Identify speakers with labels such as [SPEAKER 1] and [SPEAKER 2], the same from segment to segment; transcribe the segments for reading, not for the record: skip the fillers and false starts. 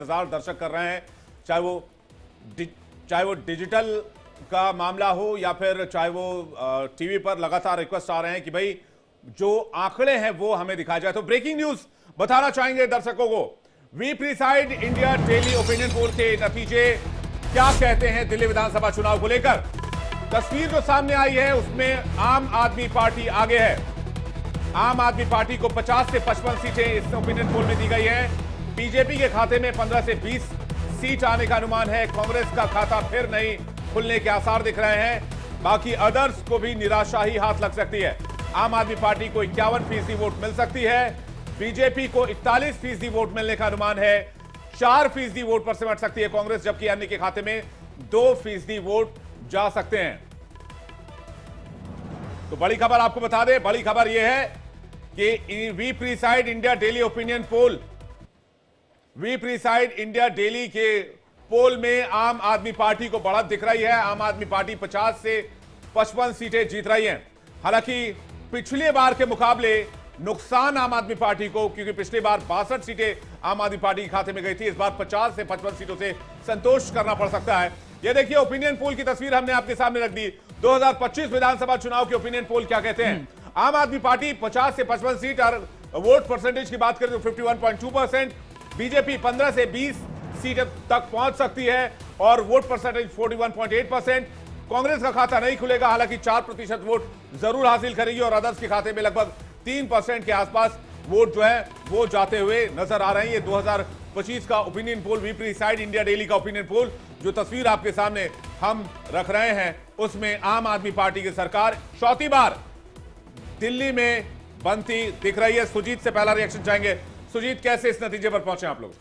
[SPEAKER 1] इंतजार दर्शक कर रहे हैं, चाहे वो डिजिटल का मामला हो या फिर चाहे वो टीवी पर लगातार रिक्वेस्ट आ रहे हैं कि भाई जो आंकड़े हैं वो हमें दिखाया जाए। तो ब्रेकिंग न्यूज बताना चाहेंगे दर्शकों को, V preside India daily opinion poll के नतीजे क्या कहते हैं दिल्ली विधानसभा चुनाव को लेकर। तस्वीर जो सामने आई है उसमें आम आदमी पार्टी आगे है। आम आदमी पार्टी को 50 से 55 सीटें इस ओपिनियन पोल में दी गई है। बीजेपी के खाते में 15 से 20 सीट आने का अनुमान है। कांग्रेस का खाता फिर नहीं खुलने के आसार दिख रहे हैं। बाकी अदर्स को भी निराशा ही हाथ लग सकती है। आम आदमी पार्टी को 51% वोट मिल सकती है। बीजेपी को 41% वोट मिलने का अनुमान है। 4% वोट पर सिमट सकती है कांग्रेस, जबकि अन्य के खाते में 2% वोट जा सकते हैं। तो बड़ी खबर आपको बता दें, बड़ी खबर यह है कि V preside India daily opinion poll, V preside India daily के पोल में आम आदमी पार्टी को बढ़त दिख रही है। आम आदमी पार्टी 50 से 55 सीटें जीत रही है। हालांकि पिछली बार के मुकाबले नुकसान आम आदमी पार्टी को, क्योंकि पिछली बार 62 सीटें आम आदमी पार्टी के खाते में गई थी। इस बार 50 से 55 सीटों से संतोष करना पड़ सकता है। ये देखिए ओपिनियन पोल की तस्वीर हमने आपके सामने रख दी। 2025 विधानसभा चुनाव के ओपिनियन पोल क्या कहते हैं। आम आदमी पार्टी 50 से 55 सीट और वोट परसेंटेज की बात करें तो 51.2%, बीजेपी 15 से 20 सीट तक पहुंच सकती है और वोट परसेंटेज 41.8%। कांग्रेस का खाता नहीं खुलेगा, हालांकि 4% वोट जरूर हासिल करेगी और अदर्स के खाते में लगभग 3% के आसपास वोट जो है वो जाते हुए नजर आ रहे हैं। ये 2025 का opinion poll, V preside India daily का ओपिनियन पोल, जो तस्वीर आपके सामने हम रख रहे हैं उसमें आम आदमी पार्टी की सरकार चौथी बार दिल्ली में बनती दिख रही है। सुजीत से पहला रिएक्शन चाहेंगे। सुजीत, कैसे इस नतीजे पर पहुंचे आप लोग?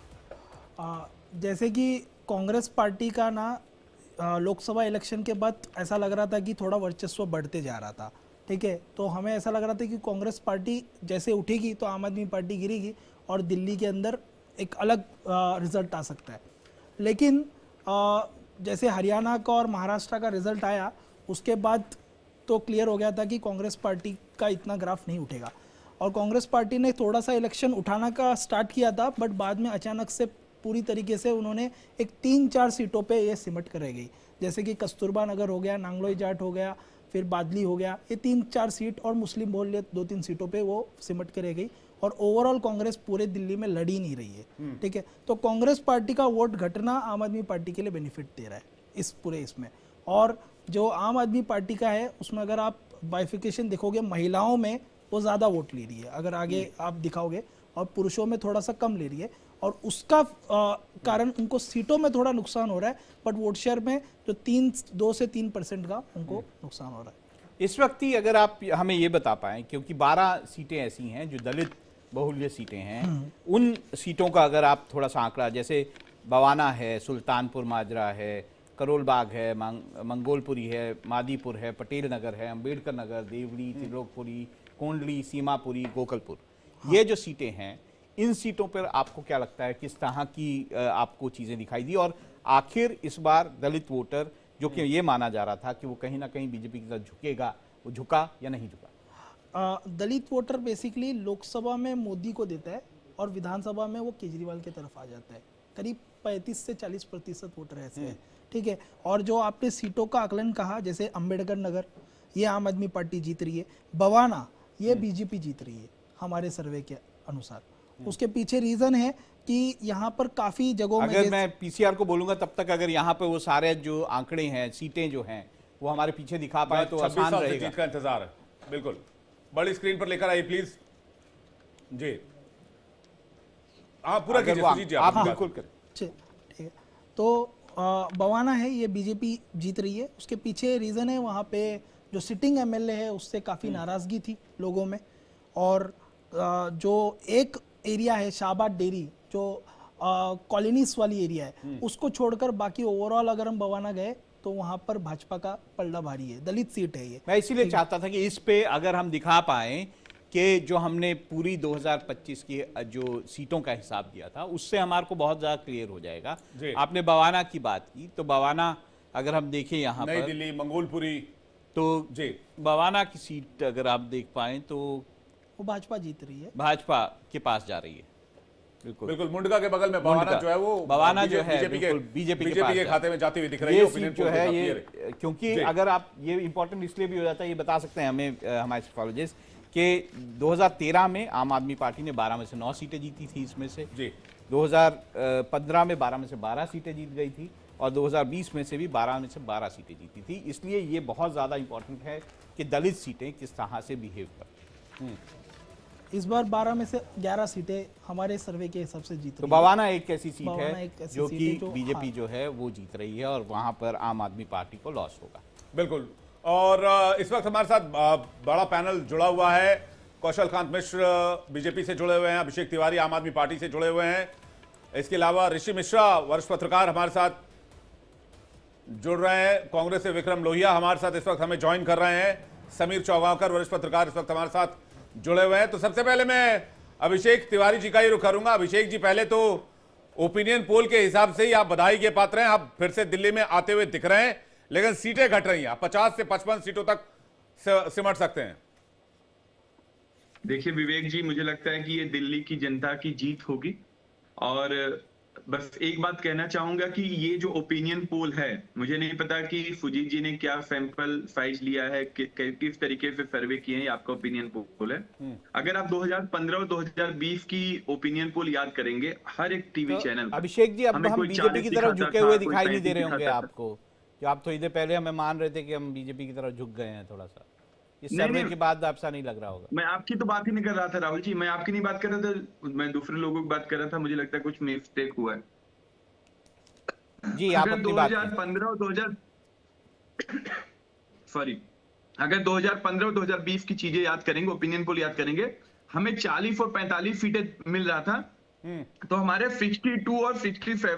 [SPEAKER 2] जैसे कि कांग्रेस पार्टी का ना लोकसभा इलेक्शन के बाद ऐसा लग रहा था कि थोड़ा वर्चस्व बढ़ते जा रहा था, ठीक है। तो हमें ऐसा लग रहा था कि कांग्रेस पार्टी जैसे उठेगी तो आम आदमी पार्टी गिरेगी और दिल्ली के अंदर एक अलग रिजल्ट आ सकता है। लेकिन जैसे हरियाणा का और महाराष्ट्र का रिजल्ट आया उसके बाद तो क्लियर हो गया था कि कांग्रेस पार्टी का इतना ग्राफ नहीं उठेगा। और कांग्रेस पार्टी ने थोड़ा सा इलेक्शन उठाना का स्टार्ट किया था, बट बाद में अचानक से पूरी तरीके से उन्होंने एक 3-4 सीटों पे ये सिमट कर रह गई। जैसे कि कस्तूरबा नगर हो गया, नांगलोई जाट हो गया, फिर बादली हो गया, ये 3-4 सीट और मुस्लिम बहुल्य 2-3 सीटों पे वो सिमट कर रह गई। और ओवरऑल कांग्रेस पूरे दिल्ली में लड़ी नहीं रही है, ठीक है। तो कांग्रेस पार्टी का वोट घटना आम आदमी पार्टी के लिए बेनिफिट दे रहा है इस पूरे इसमें। और जो आम आदमी पार्टी का है उसमें अगर आप बाइफिकेशन देखोगे, महिलाओं में वो ज़्यादा वोट ले रही है अगर आगे आप दिखाओगे, और पुरुषों में थोड़ा सा कम ले रही है। और उसका कारण उनको सीटों में थोड़ा नुकसान हो रहा है, बट वोट शेयर में जो 2 से 3% का उनको नुकसान हो रहा है।
[SPEAKER 3] इस वक्त ही अगर आप हमें ये बता पाएं, क्योंकि 12 सीटें ऐसी हैं जो दलित बहुल्य सीटें हैं, उन सीटों का अगर आप थोड़ा सा आंकड़ा, जैसे बवाना है, सुल्तानपुर माजरा है, करोल बाग है, मंगोलपुरी है, मादीपुर है, पटेल नगर है, अंबेडकर नगर, देवड़ी, त्रिलोकपुरी, कोंडली, सीमापुरी, गोकलपुर, ये जो सीटें हैं, इन सीटों पर आपको क्या लगता है किस तरह की आपको चीज़ें दिखाई दी? और आखिर इस बार दलित वोटर, जो कि ये माना जा रहा था कि वो कहीं ना कहीं बीजेपी की तरफ झुकेगा, वो झुका या नहीं झुका?
[SPEAKER 2] दलित वोटर बेसिकली लोकसभा में मोदी को देता है और विधानसभा में वो केजरीवाल की तरफ आ जाता है। करीब 35 से 40% वोटर ऐसे हैं, ठीक है। और जो आपने सीटों का आकलन कहा, जैसे अंबेडकर नगर ये आम आदमी पार्टी जीत रही है, बवाना ये बीजेपी जीत रही है हमारे सर्वे के अनुसार। उसके पीछे रीजन है कि यहाँ पर काफी जगहों में,
[SPEAKER 3] अगर मैं पीसीआर को बोलूंगा तब तक अगर यहाँ पे वो सारे जो आंकड़े हैं, सीटें जो हैं, वो हमारे पीछे दिखा पाए तो आसान रहेगा।
[SPEAKER 1] जीत का इंतजार है, बिल्कुल। बड़ी स्क्रीन पर लेकर आइए प्लीज जी। आप पूरा कीजिए,
[SPEAKER 3] आप बिल्कुल करें।
[SPEAKER 2] ठीक है। तो बवाना है ये बीजेपी जीत रही है। उसके पीछे रीजन है वहाँ पे जो सिटिंग एमएलए है उससे काफी नाराजगी थी लोगों में। और जो एक एरिया है शाहबाद डेरी, जो कॉलोनीज वाली एरिया है, उसको छोड़कर बाकी ओवरऑल अगर हम बवाना गए तो वहां पर भाजपा का पलड़ा भारी है। दलित सीट है ये।
[SPEAKER 3] मैं इसीलिए चाहता था कि इस पे अगर हम दिखा पाए कि जो हमने पूरी 2025 की जो सीटों का हिसाब दिया था उससे हमारे को बहुत ज्यादा क्लियर हो जाएगा। आपने बवाना की बात की, तो बवाना अगर हम देखें यहाँ पर,
[SPEAKER 1] नई दिल्ली, मंगोलपुरी,
[SPEAKER 3] तो जी बवाना की सीट अगर आप देख पाए तो
[SPEAKER 2] वो भाजपा जीत रही है,
[SPEAKER 3] भाजपा के पास जा रही है।
[SPEAKER 1] बिल्कुल मुंडका के बगल में बवाना जो है वो
[SPEAKER 3] बवाना जो है
[SPEAKER 1] बीजेपी के खाते में जाती हुई दिख रही है।
[SPEAKER 3] ये
[SPEAKER 1] ओपिनियन
[SPEAKER 3] सीट जो
[SPEAKER 1] पोल
[SPEAKER 3] है
[SPEAKER 1] दिखाती
[SPEAKER 3] ये, क्योंकि अगर आप ये इंपॉर्टेंट इसलिए भी हो जाता है, ये बता सकते हैं हमें हमारे सफॉलोजिस्ट कि 2013 में आम आदमी पार्टी ने 12 में से 9 सीटें जीती थी इसमें से
[SPEAKER 1] जी।
[SPEAKER 3] 2015 में 12 में से 12 सीटें जीत गई थी और 2020 में से भी 12 में से 12 सीटें जीती थी। इसलिए ये बहुत ज़्यादा इंपॉर्टेंट है कि दलित सीटें किस तरह से बिहेव करती हैं।
[SPEAKER 2] इस बार 12 में से 11 सीटें हमारे सर्वे के हिसाब से जीत
[SPEAKER 3] तो
[SPEAKER 2] रही है।
[SPEAKER 3] बवाना एक ऐसी सीट
[SPEAKER 2] बवाना
[SPEAKER 3] है
[SPEAKER 2] एक ऐसी
[SPEAKER 3] जो
[SPEAKER 2] सीट
[SPEAKER 3] कि
[SPEAKER 2] है जो-
[SPEAKER 3] बीजेपी
[SPEAKER 2] हाँ।
[SPEAKER 3] जो है वो जीत रही है और वहां पर आम आदमी पार्टी को लॉस होगा।
[SPEAKER 1] बिल्कुल। और इस वक्त हमारे साथ बड़ा पैनल जुड़ा हुआ है। कौशल कांत मिश्र बीजेपी से जुड़े हुए हैं, अभिषेक तिवारी आम आदमी पार्टी से जुड़े हुए हैं, इसके अलावा ऋषि मिश्रा वरिष्ठ पत्रकार हमारे साथ जुड़ रहे हैं, कांग्रेस से विक्रम लोहिया हमारे साथ इस वक्त हमें ज्वाइन कर रहे हैं, समीर चौगांवकर वरिष्ठ पत्रकार इस वक्त हमारे साथ जुड़े हुए हैं। तो सबसे पहले मैं अभिषेक तिवारी जी का ही रुख करूंगा। अभिषेक जी, पहले तो ओपिनियन पोल के हिसाब से ही आप बधाई के पात्र हैं, आप फिर से दिल्ली में आते हुए दिख रहे हैं, लेकिन सीटें घट रही हैं, आप 50 से 55 सीटों तक सिमट सकते हैं।
[SPEAKER 4] देखिए विवेक जी, मुझे लगता है कि ये दिल्ली की जनता की जीत होगी। और बस एक बात कहना चाहूंगा कि ये जो ओपिनियन पोल है, मुझे नहीं पता कि फुजीत जी ने क्या सैंपल साइज लिया है, किस तरीके से सर्वे किए हैं, आपका ओपिनियन पोल है। अगर आप 2015 और 2020 की ओपिनियन पोल याद करेंगे, हर एक टीवी
[SPEAKER 3] तो
[SPEAKER 4] चैनल
[SPEAKER 3] अभिषेक जी, अब
[SPEAKER 4] हमें
[SPEAKER 3] हम
[SPEAKER 4] कोई
[SPEAKER 3] बीजेपी
[SPEAKER 4] 40
[SPEAKER 3] की तरफ
[SPEAKER 4] दिखाता
[SPEAKER 3] झुके
[SPEAKER 4] था,
[SPEAKER 3] हुए
[SPEAKER 4] कोई
[SPEAKER 3] दिखाई नहीं
[SPEAKER 4] 35
[SPEAKER 3] दे रहे होंगे
[SPEAKER 4] दिखाता था।
[SPEAKER 3] आपको, कि आप थोड़ी देर पहले हमें मान रहे थे कि हम बीजेपी की तरफ झुक गए हैं थोड़ा सा। इस
[SPEAKER 4] नहीं,
[SPEAKER 3] सर्वे
[SPEAKER 4] नहीं।
[SPEAKER 3] के बाद ऐसा नहीं लग रहा होगा।
[SPEAKER 4] मैं आपकी तो बात ही नहीं कर रहा था राहुल जी, मैं आपकी नहीं बात कर रहा था, मैं दूसरे लोगों की बात कर रहा था। मुझे लगता है कुछ मिस्टेक हुआ है।
[SPEAKER 3] जी, आप
[SPEAKER 4] अगर
[SPEAKER 3] अपनी बात करें।
[SPEAKER 4] 2015 और 2000 सॉरी, अगर 2015 और 2020 की चीजें याद करेंगे, ओपिनियन पोल याद करेंगे, हमें 40 और 45 सीटें मिल रहा था, तो हमारे 62 और 67